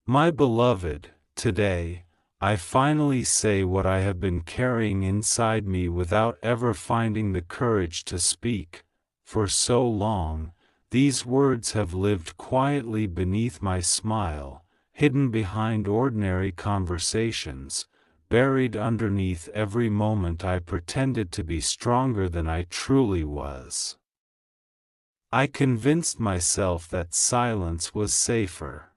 My beloved, today, I finally say what I have been carrying inside me without ever finding the courage to speak. For so long, these words have lived quietly beneath my smile, hidden behind ordinary conversations, buried underneath every moment I pretended to be stronger than I truly was. I convinced myself that silence was safer.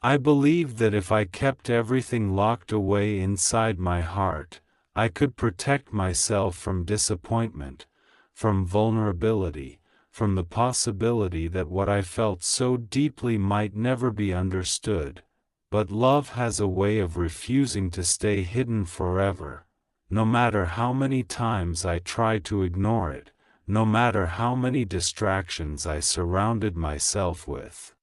I believed that if I kept everything locked away inside my heart, I could protect myself from disappointment, from vulnerability, from the possibility that what I felt so deeply might never be understood. But love has a way of refusing to stay hidden forever. No matter how many times I tried to ignore it, no matter how many distractions I surrounded myself with.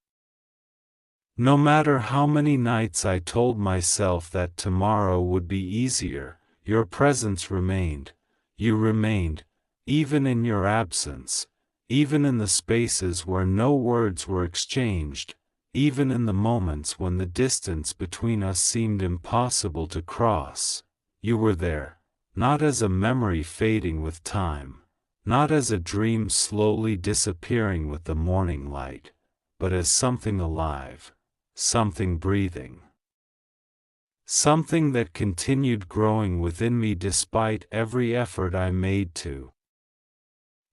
No matter how many nights I told myself that tomorrow would be easier, your presence remained. You remained, even in your absence, even in the spaces where no words were exchanged, even in the moments when the distance between us seemed impossible to cross. You were there, not as a memory fading with time, not as a dream slowly disappearing with the morning light, but as something alive. Something breathing. Something that continued growing within me despite every effort I made to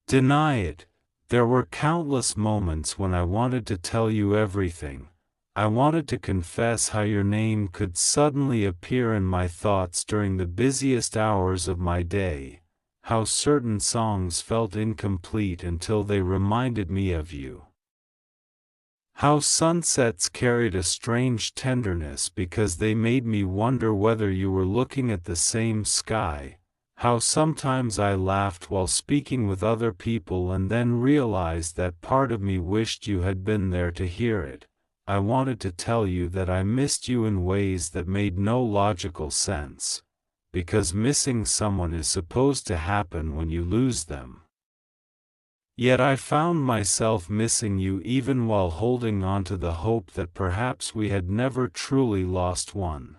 deny it. There were countless moments when I wanted to tell you everything. I wanted to confess how your name could suddenly appear in my thoughts during the busiest hours of my day, how certain songs felt incomplete until they reminded me of you. How sunsets carried a strange tenderness because they made me wonder whether you were looking at the same sky. How sometimes I laughed while speaking with other people and then realized that part of me wished you had been there to hear it. I wanted to tell you that I missed you in ways that made no logical sense, because missing someone is supposed to happen when you lose them. Yet I found myself missing you even while holding on to the hope that perhaps we had never truly lost one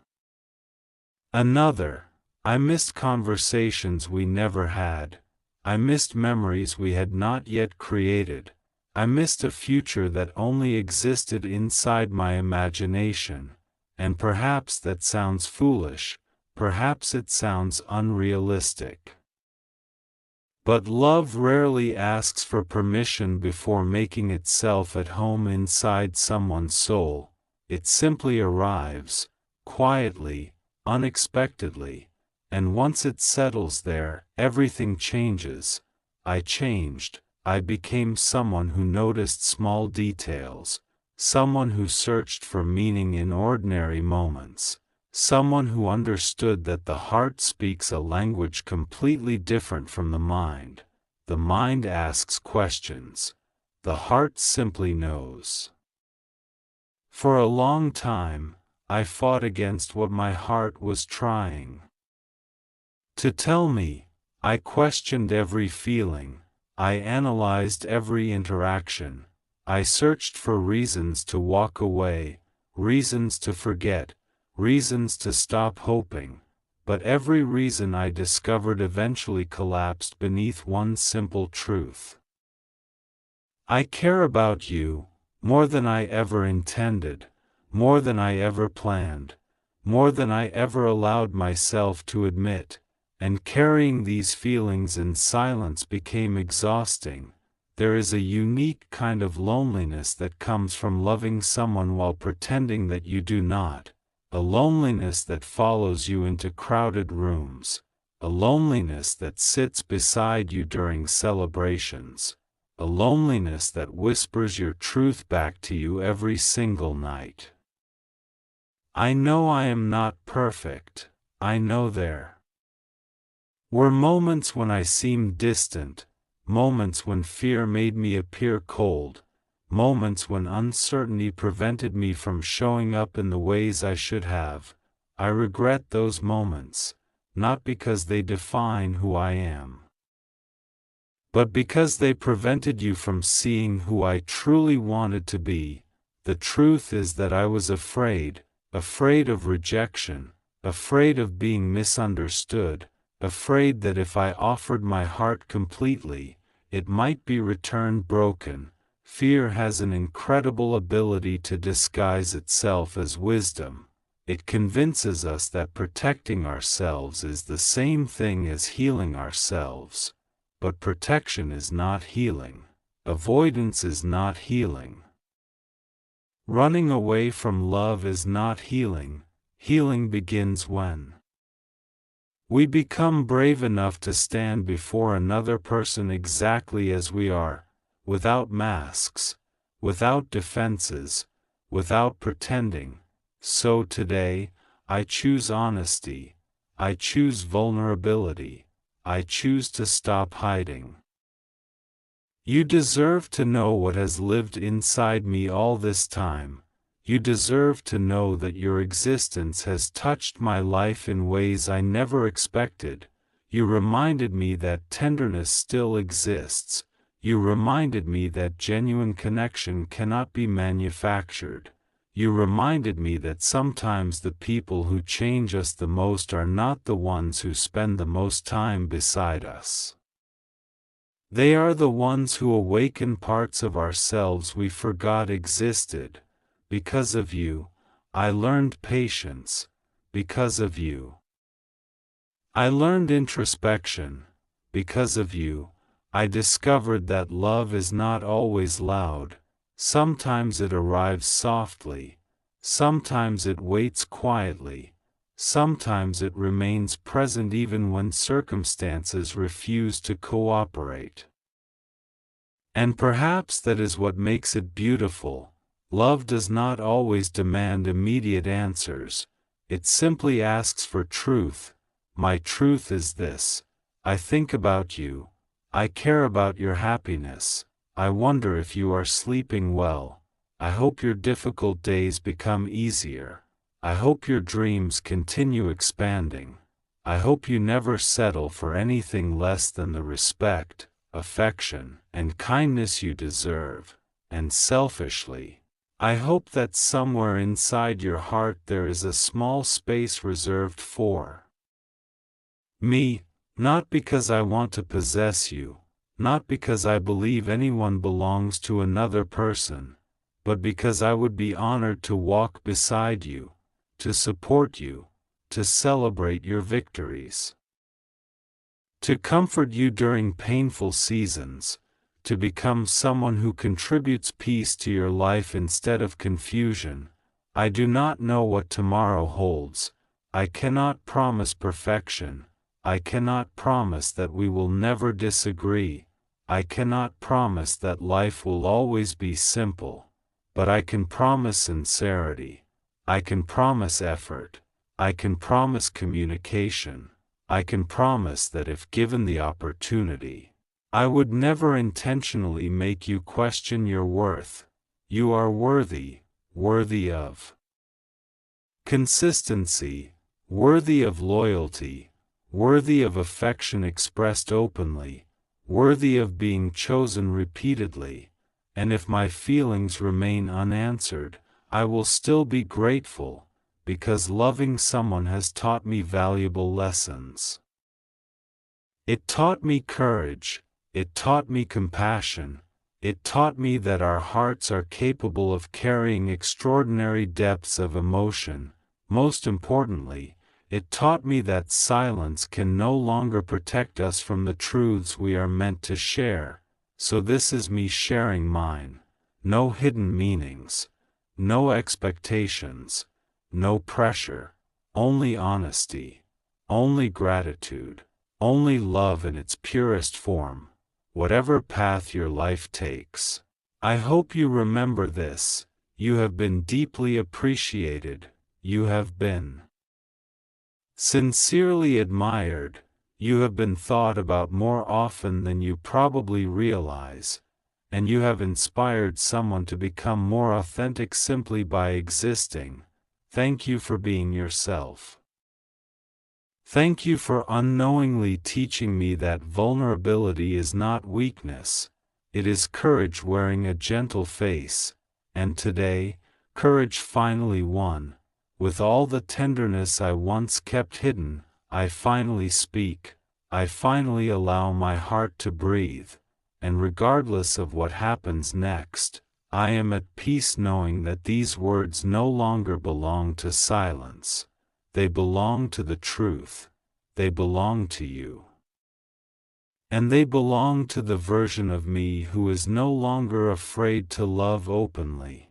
another. I missed conversations we never had. I missed memories we had not yet created. I missed a future that only existed inside my imagination. And perhaps that sounds foolish, perhaps it sounds unrealistic. But love rarely asks for permission before making itself at home inside someone's soul. It simply arrives, quietly, unexpectedly, and once it settles there, everything changes. I changed. I became someone who noticed small details, someone who searched for meaning in ordinary moments. Someone who understood that the heart speaks a language completely different from the mind. The mind asks questions. The heart simply knows. For a long time, I fought against what my heart was trying to tell me. I questioned every feeling. I analyzed every interaction. I searched for reasons to walk away, reasons to forget, reasons to stop hoping, but every reason I discovered eventually collapsed beneath one simple truth. I care about you, more than I ever intended, more than I ever planned, more than I ever allowed myself to admit, and carrying these feelings in silence became exhausting. There is a unique kind of loneliness that comes from loving someone while pretending that you do not. A loneliness that follows you into crowded rooms, a loneliness that sits beside you during celebrations, a loneliness that whispers your truth back to you every single night. I know I am not perfect. I know there were moments when I seemed distant, moments when fear made me appear cold, moments when uncertainty prevented me from showing up in the ways I should have. I regret those moments, not because they define who I am, but because they prevented you from seeing who I truly wanted to be. The truth is that I was afraid of rejection, afraid of being misunderstood, afraid that if I offered my heart completely, it might be returned broken. Fear has an incredible ability to disguise itself as wisdom. It convinces us that protecting ourselves is the same thing as healing ourselves. But protection is not healing. Avoidance is not healing. Running away from love is not healing. Healing begins when we become brave enough to stand before another person exactly as we are, without masks, without defenses, without pretending. So today, I choose honesty. I choose vulnerability. I choose to stop hiding. You deserve to know what has lived inside me all this time. You deserve to know that your existence has touched my life in ways I never expected. You reminded me that tenderness still exists. You reminded me that genuine connection cannot be manufactured. You reminded me that sometimes the people who change us the most are not the ones who spend the most time beside us. They are the ones who awaken parts of ourselves we forgot existed. Because of you, I learned patience. Because of you, I learned introspection. Because of you, I discovered that love is not always loud. Sometimes it arrives softly. Sometimes it waits quietly. Sometimes it remains present even when circumstances refuse to cooperate. And perhaps that is what makes it beautiful. Love does not always demand immediate answers. It simply asks for truth. My truth is this: I think about you. I care about your happiness. I wonder if you are sleeping well. I hope your difficult days become easier. I hope your dreams continue expanding. I hope you never settle for anything less than the respect, affection, and kindness you deserve. And selfishly, I hope that somewhere inside your heart there is a small space reserved for me, not because I want to possess you, not because I believe anyone belongs to another person, but because I would be honored to walk beside you, to support you, to celebrate your victories, to comfort you during painful seasons, to become someone who contributes peace to your life instead of confusion. I do not know what tomorrow holds. I cannot promise perfection. I cannot promise that we will never disagree. I cannot promise that life will always be simple. But I can promise sincerity. I can promise effort. I can promise communication. I can promise that if given the opportunity, I would never intentionally make you question your worth. You are worthy, worthy of consistency, worthy of loyalty, worthy of affection expressed openly, worthy of being chosen repeatedly. And if my feelings remain unanswered, I will still be grateful, because loving someone has taught me valuable lessons. It taught me courage. It taught me compassion. It taught me that our hearts are capable of carrying extraordinary depths of emotion. Most importantly, it taught me that silence can no longer protect us from the truths we are meant to share. So this is me sharing mine. No hidden meanings. No expectations. No pressure. Only honesty. Only gratitude. Only love in its purest form. Whatever path your life takes, I hope you remember this: you have been deeply appreciated, you have been sincerely admired, you have been thought about more often than you probably realize, and you have inspired someone to become more authentic simply by existing. Thank you for being yourself. Thank you for unknowingly teaching me that vulnerability is not weakness. It is courage wearing a gentle face. and today, courage finally won. With all the tenderness I once kept hidden, I finally speak, I finally allow my heart to breathe, and regardless of what happens next, I am at peace knowing that these words no longer belong to silence. They belong to the truth. They belong to you. And they belong to the version of me who is no longer afraid to love openly.